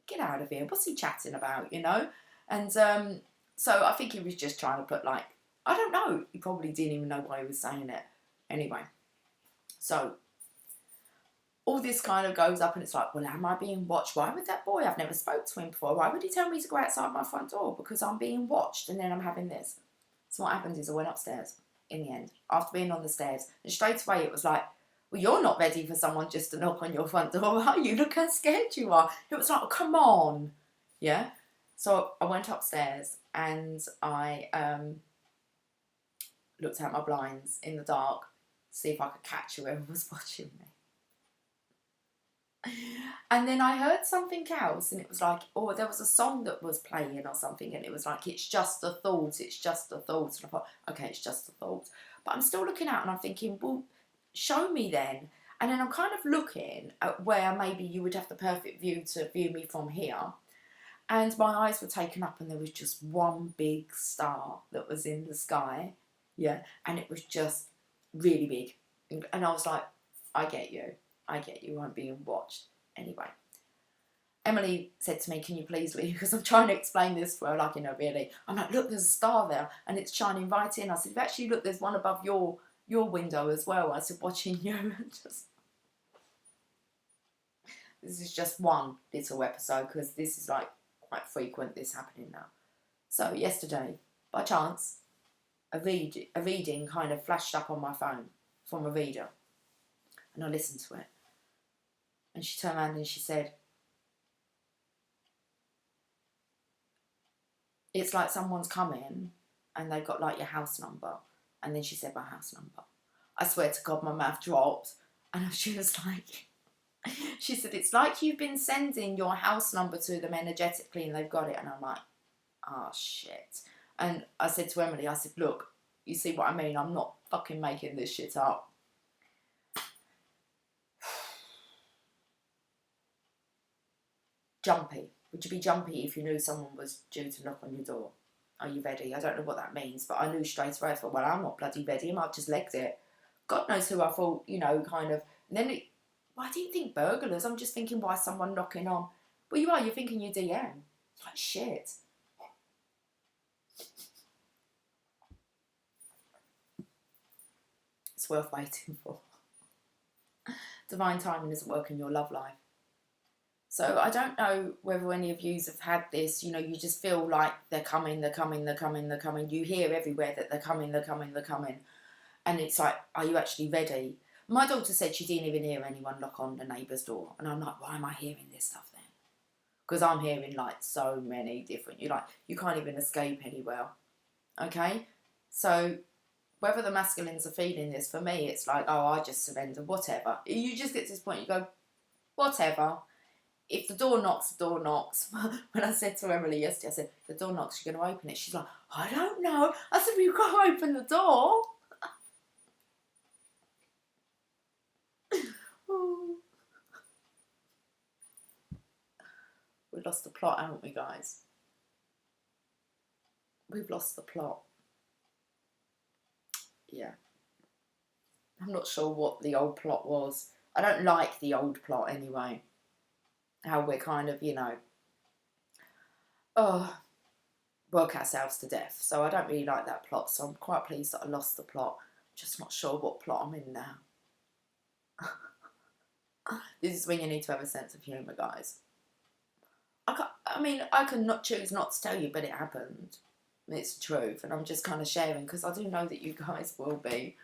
get out of here. What's he chatting about, you know? And so I think he was just trying to put like, I don't know. He probably didn't even know why he was saying it. Anyway, so all this kind of goes up and it's like, well, am I being watched? Why would that boy, I've never spoke to him before. Why would he tell me to go outside my front door? Because I'm being watched and then I'm having this. So what happened is I went upstairs in the end, after being on the stairs. And straight away it was like, well, you're not ready for someone just to knock on your front door, are you? Look how scared you are. It was like, oh, come on. Yeah. So I went upstairs and I looked out my blinds in the dark to see if I could catch whoever was watching me. And then I heard something else and it was like, oh, there was a song that was playing or something and it was like, it's just a thought, it's just a thought. And I thought, okay, it's just a thought. But I'm still looking out and I'm thinking, well, show me then. And then I'm kind of looking at where maybe you would have the perfect view to view me from here. And my eyes were taken up and there was just one big star that was in the sky. Yeah. And it was just really big. And I was like, I get you. I'm being watched. Anyway. Emily said to me, can you please leave? Because I'm trying to explain this to her, like, you know, really. I'm like, look, there's a star there and it's shining right in. I said, actually, look, there's one above your window as well. I said, watching you. This is just one little episode because this is like quite frequent, this happening now. So yesterday, by chance, a reading kind of flashed up on my phone from a reader. And I listened to it. And she turned around and she said, it's like someone's coming and they've got like your house number. And then she said my house number. I swear to God, my mouth dropped. And she was like, she said, it's like you've been sending your house number to them energetically and they've got it. And I'm like, oh, shit. And I said to Emily, I said, look, you see what I mean? I'm not fucking making this shit up. Jumpy. Would you be jumpy if you knew someone was due to knock on your door? Are you ready? I don't know what that means, but I knew straight away. I thought, well, I'm not bloody ready. I've just legged it. God knows who I thought, you know, kind of. And then well, I didn't think burglars. I'm just thinking, why is someone knocking on? Well, you are. You're thinking your DM. It's like, shit. It's worth waiting for. Divine timing doesn't work in your love life. So I don't know whether any of you have had this, you know, you just feel like they're coming. You hear everywhere that they're coming. And it's like, are you actually ready? My daughter said she didn't even hear anyone knock on the neighbour's door. And I'm like, why am I hearing this stuff then? Because I'm hearing like so many different, you can't even escape anywhere. Okay? So whether the masculines are feeling this, for me, it's like, oh, I just surrender, whatever. You just get to this point, you go, whatever. If the door knocks, the door knocks. When I said to Emily yesterday, I said, the door knocks, you're going to open it. She's like, I don't know. I said, well, you've got to open the door. We've lost the plot, haven't we, guys? We've lost the plot. Yeah. I'm not sure what the old plot was. I don't like the old plot anyway. How we're kind of, work ourselves to death. So I don't really like that plot. So I'm quite pleased that I lost the plot. Just not sure what plot I'm in now. This is when you need to have a sense of humour, guys. I can not choose not to tell you, but it happened. It's the truth. And I'm just kind of sharing because I do know that you guys will be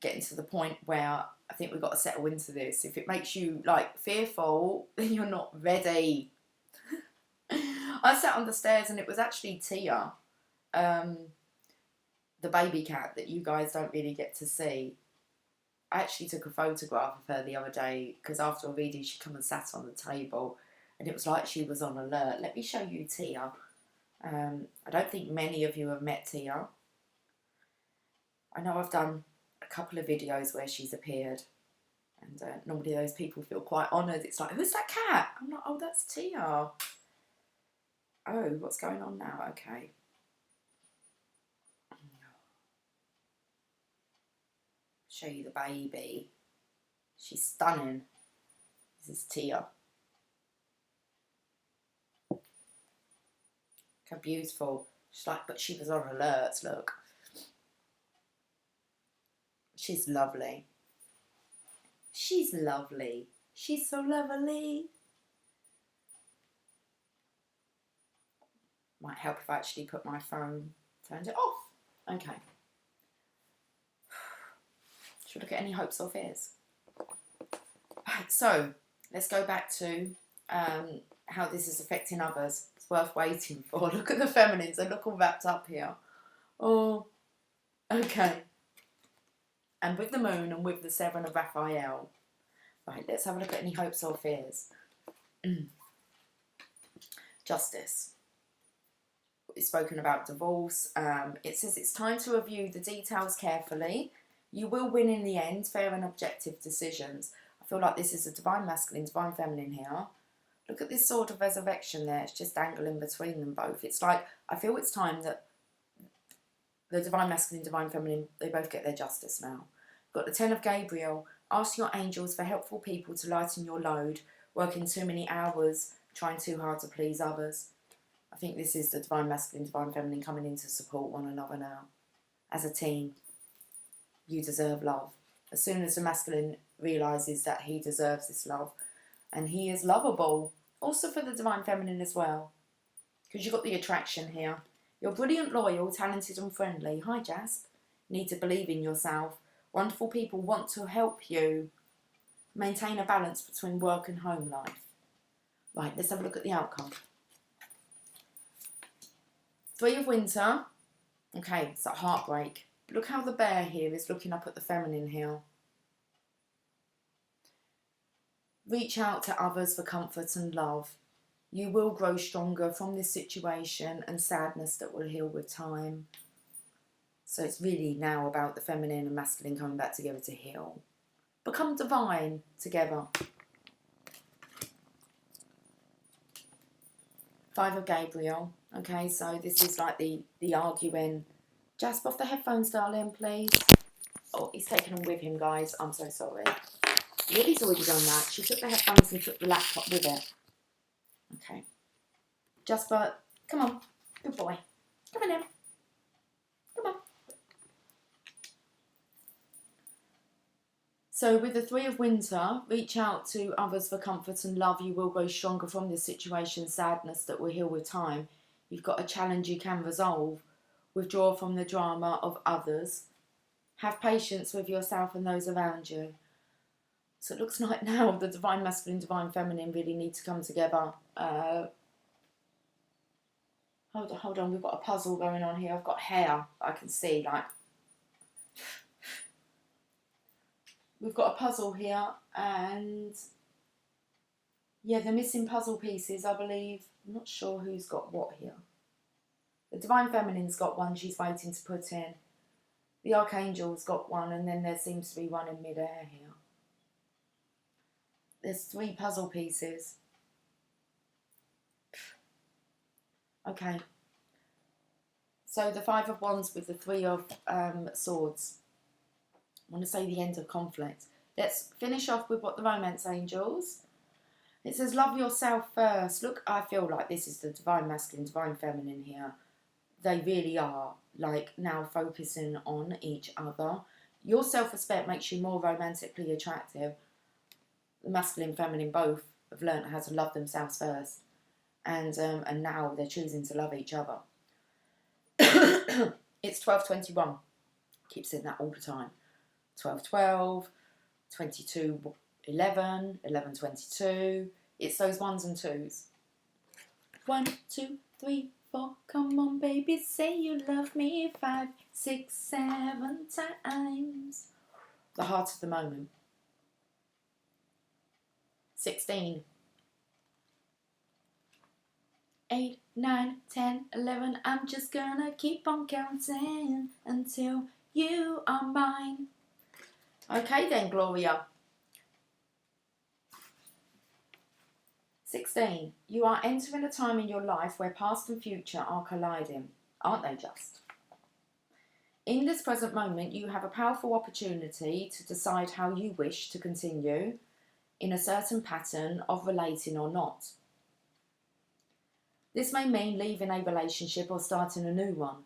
getting to the point where I think we've got to settle into this. If it makes you fearful, then you're not ready. I sat on the stairs and it was actually Tia, the baby cat that you guys don't really get to see. I actually took a photograph of her the other day because after a reading she come and sat on the table and it was like she was on alert. Let me show you Tia. I don't think many of you have met Tia. I know I've done a couple of videos where she's appeared and normally those people feel quite honoured. It's like, who's that cat? I'm like, oh, that's Tia. Oh, what's going on now? Okay. Show you the baby. She's stunning. This is Tia. Look how beautiful. She's like, but she was on alerts, look. She's lovely. She's lovely. She's so lovely. Might help if I actually put my phone, turned it off. Okay. Should we look at any hopes or fears? So, let's go back to how this is affecting others. It's worth waiting for. Look at the feminines. They look all wrapped up here. Oh, okay. And with the moon and with the 7 of Raphael. Right, let's have a look at any hopes or fears. Justice. It's spoken about divorce. It says it's time to review the details carefully. You will win in the end, fair and objective decisions. I feel like this is a divine masculine, divine feminine here. Look at this sword of resurrection there. It's just dangling between them both. It's like, I feel it's time that the divine masculine, divine feminine, they both get their justice now. Got the 10 of Gabriel. Ask your angels for helpful people to lighten your load. Working too many hours, trying too hard to please others. I think this is the divine masculine, divine feminine coming in to support one another now. As a team, you deserve love. As soon as the masculine realises that he deserves this love, and he is lovable, also for the divine feminine as well, because you've got the attraction here. You're brilliant, loyal, talented and friendly. Hi, Jasp. Need to believe in yourself. Wonderful people want to help you maintain a balance between work and home life. Right, let's have a look at the outcome. 3 of Winter. Okay, it's a heartbreak. Look how the bear here is looking up at the feminine here. Reach out to others for comfort and love. You will grow stronger from this situation and sadness that will heal with time. So it's really now about the feminine and masculine coming back together to heal. Become divine together. 5 of Gabriel. Okay, so this is like the arguing. Jasp, off the headphones, darling, please. Oh, he's taken them with him, guys. I'm so sorry. Lily's already done that. She took the headphones and took the laptop with it. Okay. Jasper, come on. Good boy. Come on in. Come on. So with the 3 of Winter, reach out to others for comfort and love. You will grow stronger from this situation, sadness that will heal with time. You've got a challenge you can resolve. Withdraw from the drama of others. Have patience with yourself and those around you. So it looks like now the divine masculine, divine feminine really need to come together. Hold on, we've got a puzzle going on here. I've got hair I can see, like. We've got a puzzle here, and yeah, the missing puzzle pieces, I believe. I'm not sure who's got what here. The divine feminine's got one she's waiting to put in. The archangel's got one, and then there seems to be one in mid-air here. There's 3 puzzle pieces. Okay. So the 5 of Wands with the 3 of Swords. I want to say the end of conflict. Let's finish off with what the romance angels. It says, love yourself first. Look, I feel like this is the divine masculine, divine feminine here. They really are, like, now focusing on each other. Your self-respect makes you more romantically attractive. The masculine and feminine both have learned how to love themselves first. And now they're choosing to love each other. It's 12:21. Keep saying that all the time. 12:12, 22:11, 11:22. It's those 1s and 2s. 1, 2, 3, 4. Come on, baby, say you love me 5, 6, 7 times. The heart of the moment. 16. 8, 9, 10, 11. I'm just gonna keep on counting until you are mine. Okay then, Gloria. 16. You are entering a time in your life where past and future are colliding. Aren't they just? In this present moment, you have a powerful opportunity to decide how you wish to continue in a certain pattern of relating or not. This may mean leaving a relationship or starting a new one.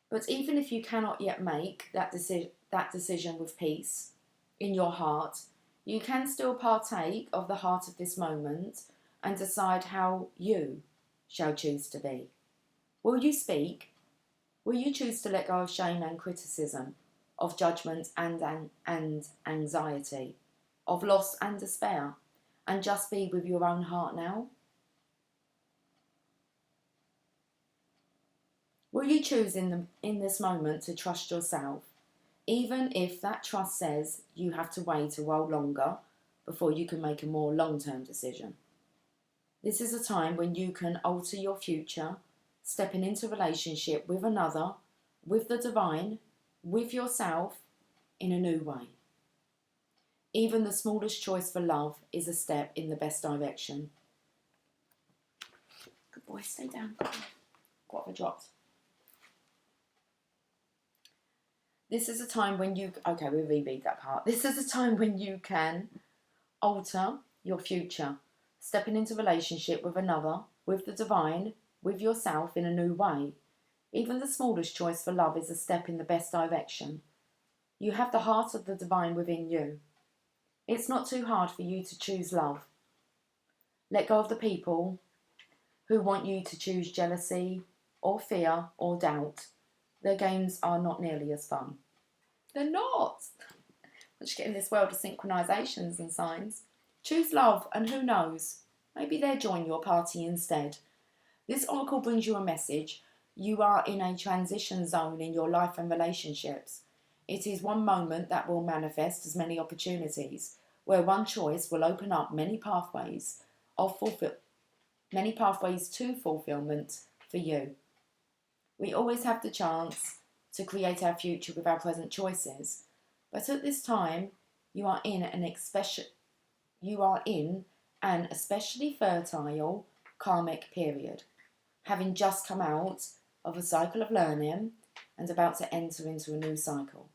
But even if you cannot yet make that decision with peace in your heart, you can still partake of the heart of this moment and decide how you shall choose to be. Will you speak? Will you choose to let go of shame and criticism, of judgment and anxiety, of loss and despair, and just be with your own heart now? Will you choose in this moment to trust yourself, even if that trust says you have to wait a while longer before you can make a more long-term decision? This is a time when you can alter your future, stepping into relationship with another, with the divine, with yourself in a new way. Even the smallest choice for love is a step in the best direction. Good boy, stay down. What have I dropped? This is a time when you... Okay, we'll reread that part. This is a time when you can alter your future, stepping into relationship with another, with the divine, with yourself in a new way. Even the smallest choice for love is a step in the best direction. You have the heart of the divine within you. It's not too hard for you to choose love. Let go of the people who want you to choose jealousy or fear or doubt. Their games are not nearly as fun. They're not. Let's get in this world of synchronizations and signs. Choose love, and who knows, maybe they'll join your party instead. This oracle brings you a message. You are in a transition zone in your life and relationships. It is one moment that will manifest as many opportunities, where one choice will open up many pathways to fulfillment for you. We always have the chance to create our future with our present choices, but at this time, you are in an especially fertile karmic period, having just come out of a cycle of learning and about to enter into a new cycle.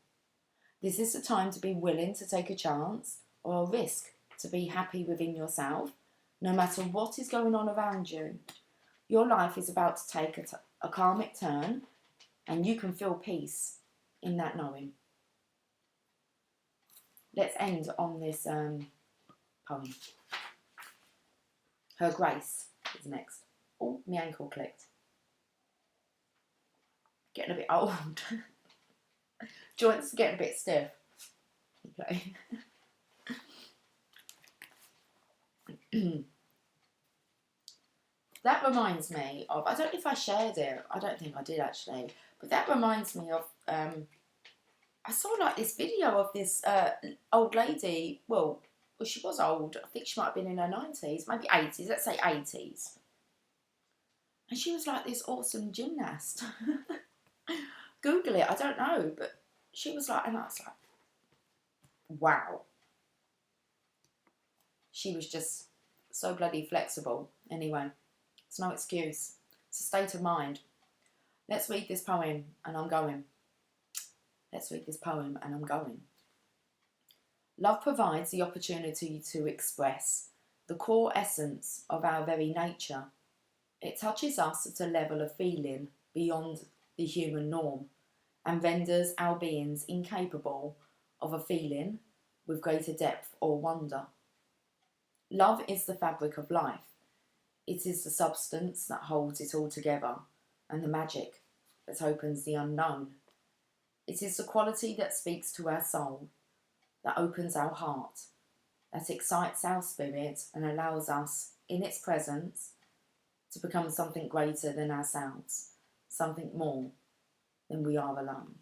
This is the time to be willing to take a chance or a risk to be happy within yourself, no matter what is going on around you. Your life is about to take a karmic turn, and you can feel peace in that knowing. Let's end on this poem. Her Grace is next. Oh, my ankle clicked. Getting a bit old. Joints are getting a bit stiff. Okay. That reminds me of, I don't know if I shared it, I don't think I did actually, but that reminds me of, I saw like this video of this old lady, well, she was old, I think she might have been in her 90s, maybe 80s, let's say 80s. And she was like this awesome gymnast. Google it, I don't know, but she was like, and I was like, wow. She was just so bloody flexible. Anyway, it's no excuse. It's a state of mind. Let's read this poem and I'm going. Let's read this poem and I'm going. Love provides the opportunity to express the core essence of our very nature. It touches us at a level of feeling beyond the human norm and renders our beings incapable of a feeling with greater depth or wonder. Love is the fabric of life. It is the substance that holds it all together and the magic that opens the unknown. It is the quality that speaks to our soul, that opens our heart, that excites our spirit and allows us, in its presence, to become something greater than ourselves, something more than we are alone.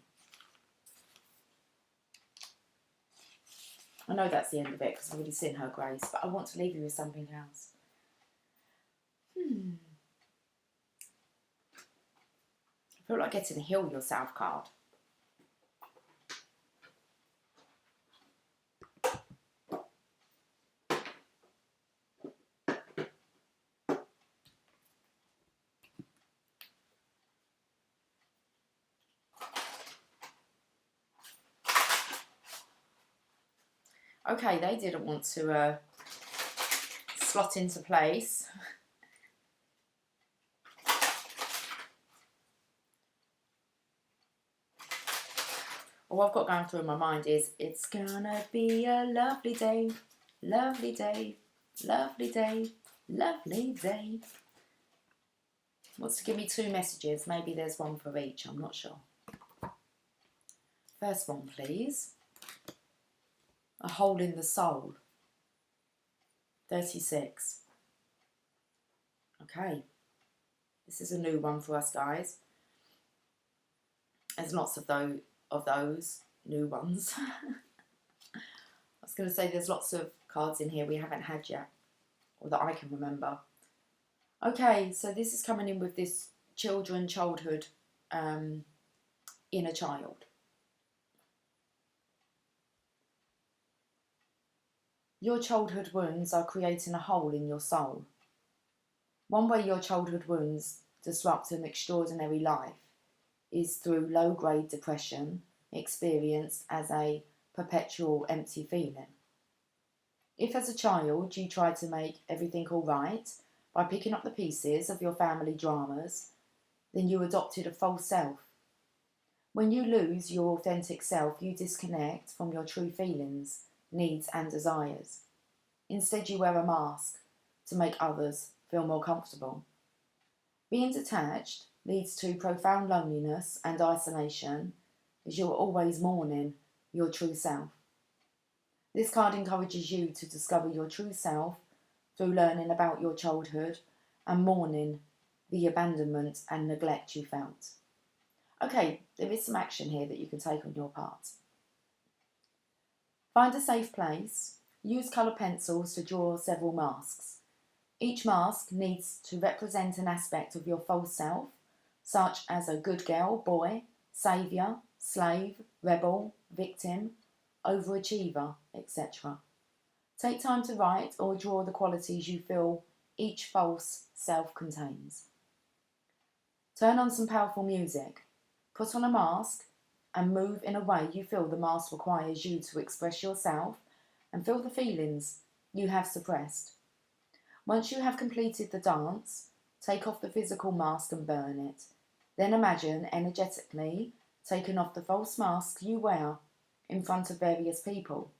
I know that's the end of it because I've already seen Her Grace, but I want to leave you with something else. I feel like getting a Heal Yourself card. Okay, they didn't want to slot into place. All I've got going through in my mind is, it's gonna be a lovely day, lovely day, lovely day, lovely day. Wants to give me 2 messages. Maybe there's one for each, I'm not sure. First one, please. A hole in the soul. 36. Okay. This is a new one for us, guys. There's lots of those new ones. I was going to say there's lots of cards in here we haven't had yet, or that I can remember. Okay, so this is coming in with this childhood, inner child. Your childhood wounds are creating a hole in your soul. One way your childhood wounds disrupt an extraordinary life is through low-grade depression experienced as a perpetual empty feeling. If as a child you tried to make everything all right by picking up the pieces of your family dramas, then you adopted a false self. When you lose your authentic self, you disconnect from your true feelings, needs and desires. Instead, you wear a mask to make others feel more comfortable. Being detached leads to profound loneliness and isolation, as you're always mourning your true self. This card encourages you to discover your true self through learning about your childhood and mourning the abandonment and neglect you felt. Okay, there is some action here that you can take on your part. Find a safe place. Use coloured pencils to draw several masks. Each mask needs to represent an aspect of your false self, such as a good girl, boy, saviour, slave, rebel, victim, overachiever, etc. Take time to write or draw the qualities you feel each false self contains. Turn on some powerful music. Put on a mask and move in a way you feel the mask requires you to express yourself and feel the feelings you have suppressed. Once you have completed the dance, take off the physical mask and burn it. Then imagine energetically taking off the false mask you wear in front of various people.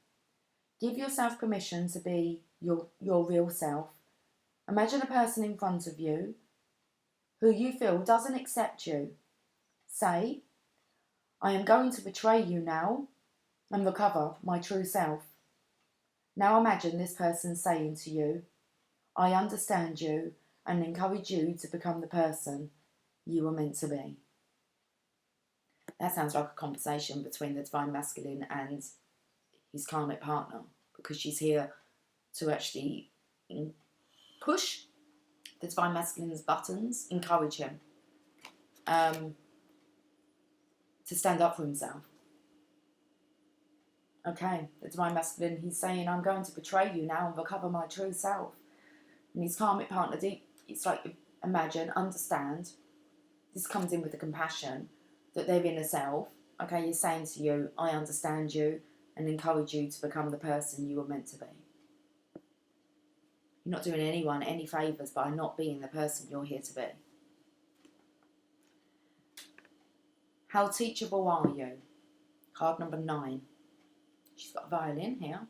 Give yourself permission to be your real self. Imagine a person in front of you who you feel doesn't accept you. Say, I am going to betray you now and recover my true self. Now imagine this person saying to you, I understand you and encourage you to become the person you were meant to be. That sounds like a conversation between the Divine Masculine and his karmic partner, because she's here to actually push the Divine Masculine's buttons, encourage him to stand up for himself. Okay, the Divine Masculine, he's saying, I'm going to betray you now and recover my true self. And his karmic partner, it's like, imagine, understand, this comes in with the compassion that their inner self, okay, is saying to you, I understand you and encourage you to become the person you were meant to be. You're not doing anyone any favours by not being the person you're here to be. How teachable are you? Card number 9. She's got a violin here.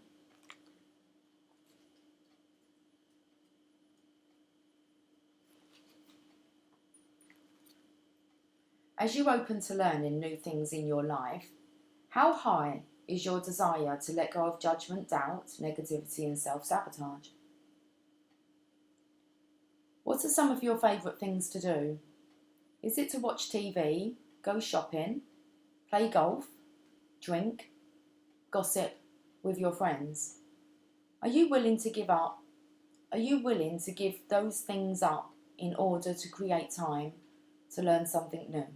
As you open to learning new things in your life, how high is your desire to let go of judgment, doubt, negativity and self-sabotage? What are some of your favourite things to do? Is it to watch TV, go shopping, play golf, drink, gossip with your friends? Are you willing to give up? Are you willing to give those things up in order to create time to learn something new?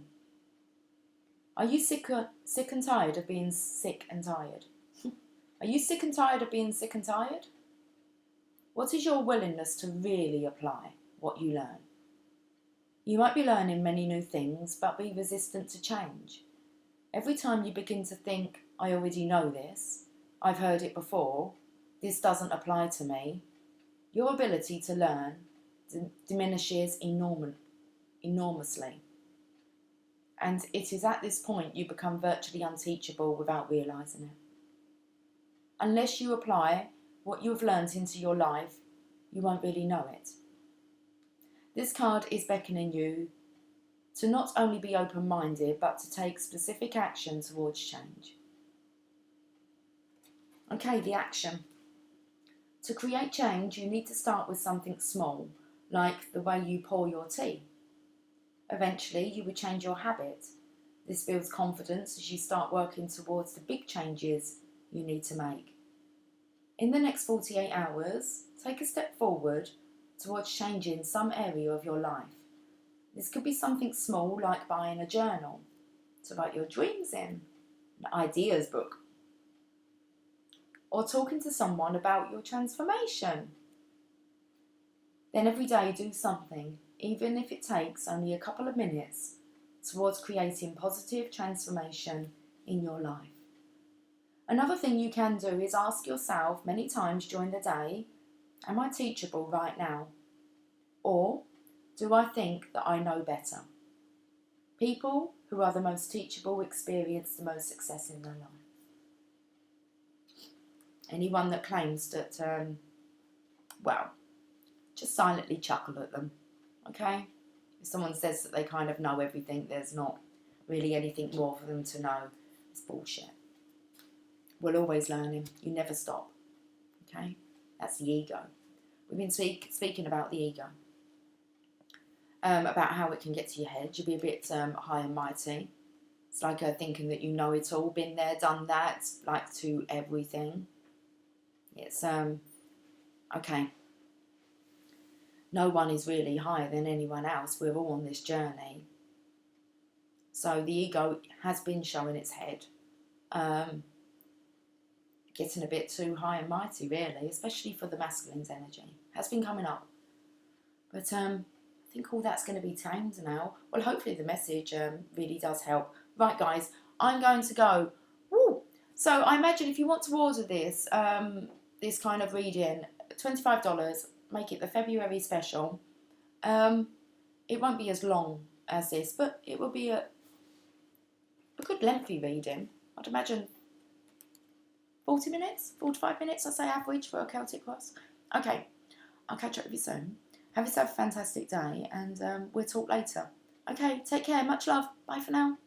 Are you sick and tired of being sick and tired? Are you sick and tired of being sick and tired? What is your willingness to really apply what you learn? You might be learning many new things, but be resistant to change. Every time you begin to think, I already know this, I've heard it before, this doesn't apply to me, your ability to learn diminishes enormously. And it is at this point you become virtually unteachable without realising it. Unless you apply what you have learnt into your life, you won't really know it. This card is beckoning you to not only be open-minded, but to take specific action towards change. Okay, the action. To create change, you need to start with something small, like the way you pour your tea. Eventually, you would change your habit. This builds confidence as you start working towards the big changes you need to make. In the next 48 hours, take a step forward towards changing some area of your life. This could be something small like buying a journal to write your dreams in, an ideas book, or talking to someone about your transformation. Then every day do something, even if it takes only a couple of minutes, towards creating positive transformation in your life. Another thing you can do is ask yourself many times during the day, am I teachable right now? Or do I think that I know better? People who are the most teachable experience the most success in their life. Anyone that claims that, well, just silently chuckle at them, okay? If someone says that they kind of know everything, there's not really anything more for them to know. It's bullshit. We're always learning. You never stop, okay? That's the ego. We've been speaking about the ego. About how it can get to your head. You'll be a bit high and mighty. It's like thinking that you know it all, been there, done that, like to everything. It's, okay. No one is really higher than anyone else. We're all on this journey. So the ego has been showing its head. Getting a bit too high and mighty, really, especially for the masculine's energy. Has been coming up. But I think all that's going to be tamed now. Well, hopefully the message really does help. Right, guys, I'm going to go. Woo! So I imagine if you want to order this, this kind of reading, $25, make it the February special. It won't be as long as this, but it will be a good lengthy reading. I'd imagine 40 minutes, 45 minutes, I'd say average for a Celtic Cross. Okay, I'll catch up with you soon. Have yourself a fantastic day, and we'll talk later. Okay, take care, much love. Bye for now.